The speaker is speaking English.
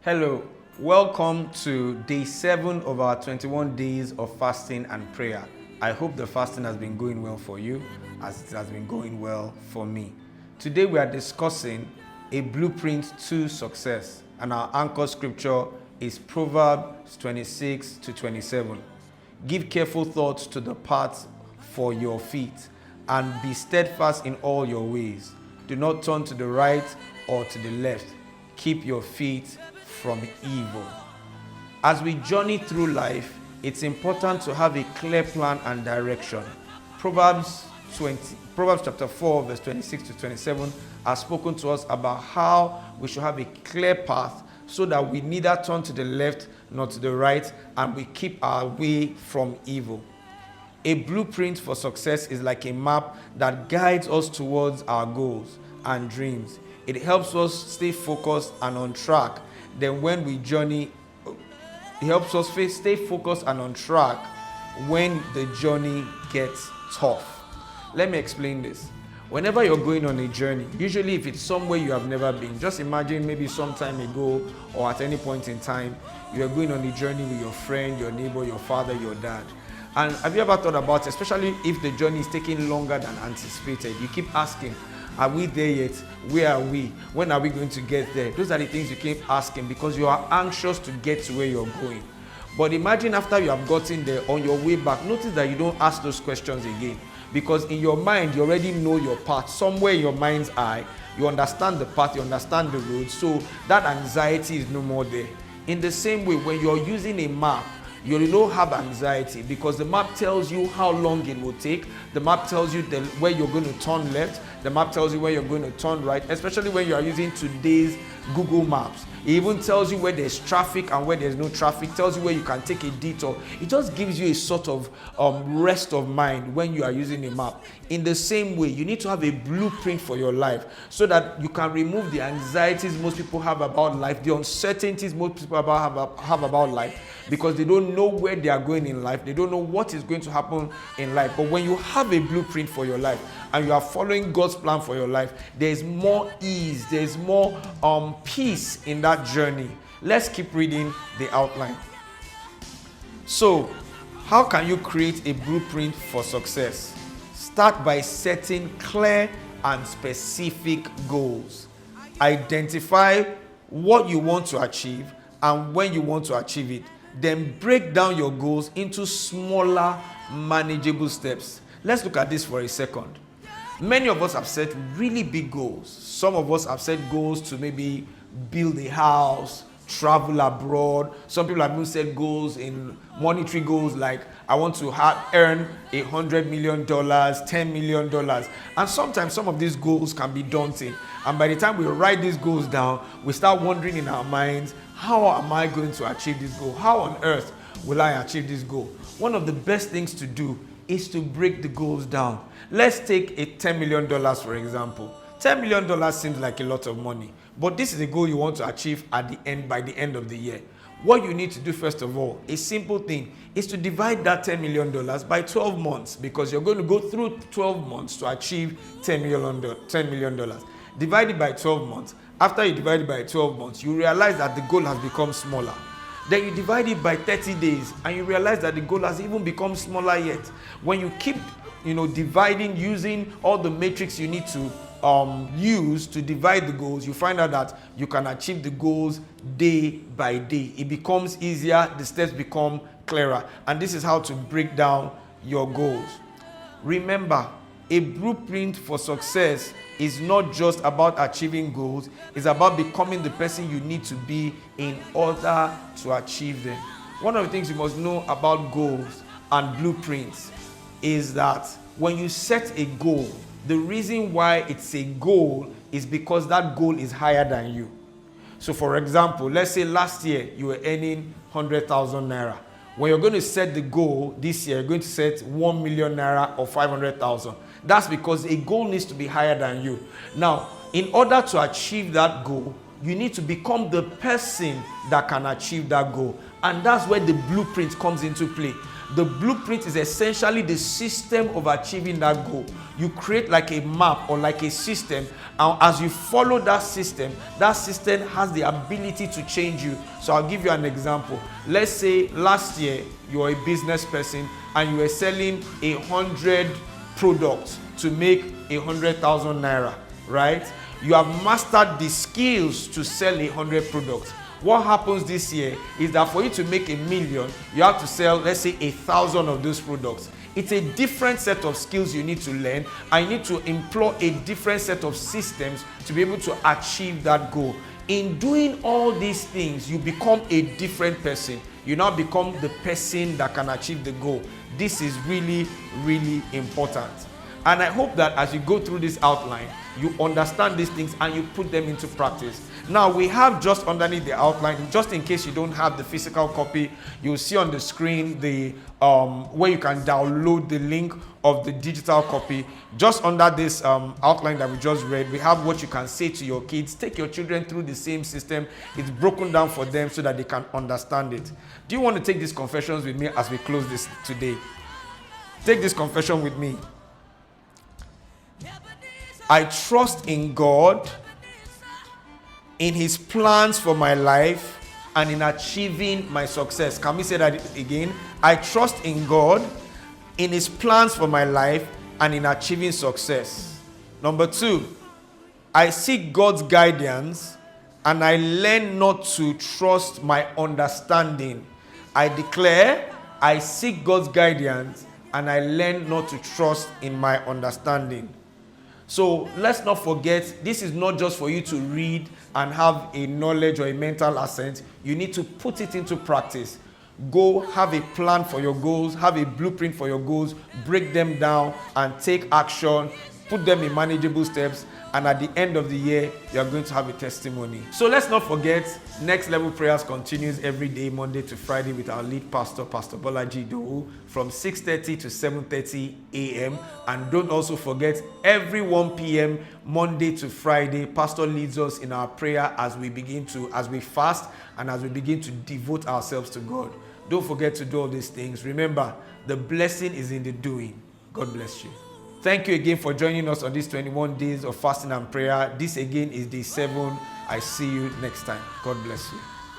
Hello, welcome to day 7 of our 21 days of fasting and prayer. I hope the fasting has been going well for you as it has been going well for me. Today we are discussing a blueprint to success, and our anchor scripture is Proverbs 26 to 27. Give careful thoughts to the paths for your feet, and be steadfast in all your ways. Do not turn to the right or to the left. Keep your feet from evil. As we journey through life, it's important to have a clear plan and direction. Proverbs chapter 4, verse 26 to 27 has spoken to us about how we should have a clear path so that we neither turn to the left nor to the right, and we keep our way from evil. A blueprint for success is like a map that guides us towards our goals and dreams. It helps us stay focused and on track. Then when we journey, it helps us stay focused and on track when the journey gets tough. Let me explain this. Whenever you're going on a journey, usually if it's somewhere you have never been, just imagine maybe some time ago or at any point in time, you are going on a journey with your friend, your neighbor, your father, your dad. And have you ever thought about, especially if the journey is taking longer than anticipated, you keep asking, are we there yet? Where are we? When are we going to get there? Those are the things you keep asking because you are anxious to get to where you're going. But imagine after you have gotten there, on your way back, notice that you don't ask those questions again. Because in your mind, you already know your path. Somewhere in your mind's eye, you understand the path, you understand the road. So that anxiety is no more there. In the same way, when you're using a map, you don't have anxiety because the map tells you how long it will take. The map tells you where you're going to turn left. The map tells you where you're going to turn right, especially when you are using today's Google Maps. It even tells you where there's traffic and where there's no traffic, tells you where you can take a detour. It just gives you a sort of rest of mind when you are using a map. In the same way, you need to have a blueprint for your life so that you can remove the anxieties most people have about life, the uncertainties most people have about life, because they don't know where they are going in life. They don't know what is going to happen in life. But when you have a blueprint for your life and you are following God's plan for your life, there is more ease, there is more peace in that journey. Let's keep reading the outline. So, how can you create a blueprint for success? Start by setting clear and specific goals. Identify what you want to achieve and when you want to achieve it. Then break down your goals into smaller, manageable steps. Let's look at this for a second. Many of us have set really big goals. Some of us have set goals to maybe build a house, travel abroad. Some people have even set goals in monetary goals like I want to earn $100 million, $10 million. And sometimes some of these goals can be daunting. And by the time we write these goals down, we start wondering in our minds, how am I going to achieve this goal? How on earth will I achieve this goal? One of the best things to do is to break the goals down. Let's take a $10 million, for example. $10 million seems like a lot of money, but this is a goal you want to achieve by the end of the year. What you need to do, first of all, a simple thing, is to divide that $10 million by 12 months, because you're going to go through 12 months to achieve $10 million. Divide it by 12 months. After you divide it by 12 months, you realize that the goal has become smaller. Then you divide it by 30 days and you realize that the goal has even become smaller yet. When you keep dividing, using all the matrix you need to use to divide the goals, you find out that you can achieve the goals day by day. It becomes easier, the steps become clearer, and this is how to break down your goals. Remember, a blueprint for success is not just about achieving goals, it's about becoming the person you need to be in order to achieve them. One of the things you must know about goals and blueprints is that when you set a goal, the reason why it's a goal is because that goal is higher than you. So for example, let's say last year you were earning 100,000 naira. When you're going to set the goal this year, you're going to set 1 million naira or 500,000. That's because a goal needs to be higher than you. Now, in order to achieve that goal, you need to become the person that can achieve that goal. And that's where the blueprint comes into play. The blueprint is essentially the system of achieving that goal. You create like a map or like a system, and as you follow that system has the ability to change you. So I'll give you an example. Let's say last year you're a business person and you were selling 100 products to make 100,000 naira, right? You have mastered the skills to sell 100 products. What happens this year is that for you to make 1 million, you have to sell, let's say, 1,000 of those products. It's a different set of skills you need to learn, and you need to employ a different set of systems to be able to achieve that goal. In doing all these things, you become a different person. You now become the person that can achieve the goal. This is really, really important. And I hope that as you go through this outline, you understand these things and you put them into practice. Now, we have just underneath the outline, just in case you don't have the physical copy, you'll see on the screen the where you can download the link of the digital copy. Just under this outline that we just read, we have what you can say to your kids. Take your children through the same system. It's broken down for them so that they can understand it. Do you want to take these confessions with me as we close this today? Take this confession with me. I trust in God, in His plans for my life, and in achieving my success. Can we say that again? I trust in God, in His plans for my life, and in achieving success. Number 2, I seek God's guidance, and I learn not to trust my understanding. I declare, I seek God's guidance, and I learn not to trust in my understanding. So let's not forget, this is not just for you to read and have a knowledge or a mental assent. You need to put it into practice. Go have a plan for your goals, have a blueprint for your goals, break them down and take action, put them in manageable steps, and at the end of the year, you are going to have a testimony. So let's not forget, Next Level Prayers continues every day, Monday to Friday, with our lead pastor, Pastor Bolaji Idowu, from 6:30 to 7:30 a.m. And don't also forget, every 1 p.m., Monday to Friday, Pastor leads us in our prayer as we fast and as we begin to devote ourselves to God. Don't forget to do all these things. Remember, the blessing is in the doing. God bless you. Thank you again for joining us on these 21 days of fasting and prayer. This again is day 7. I see you next time. God bless you.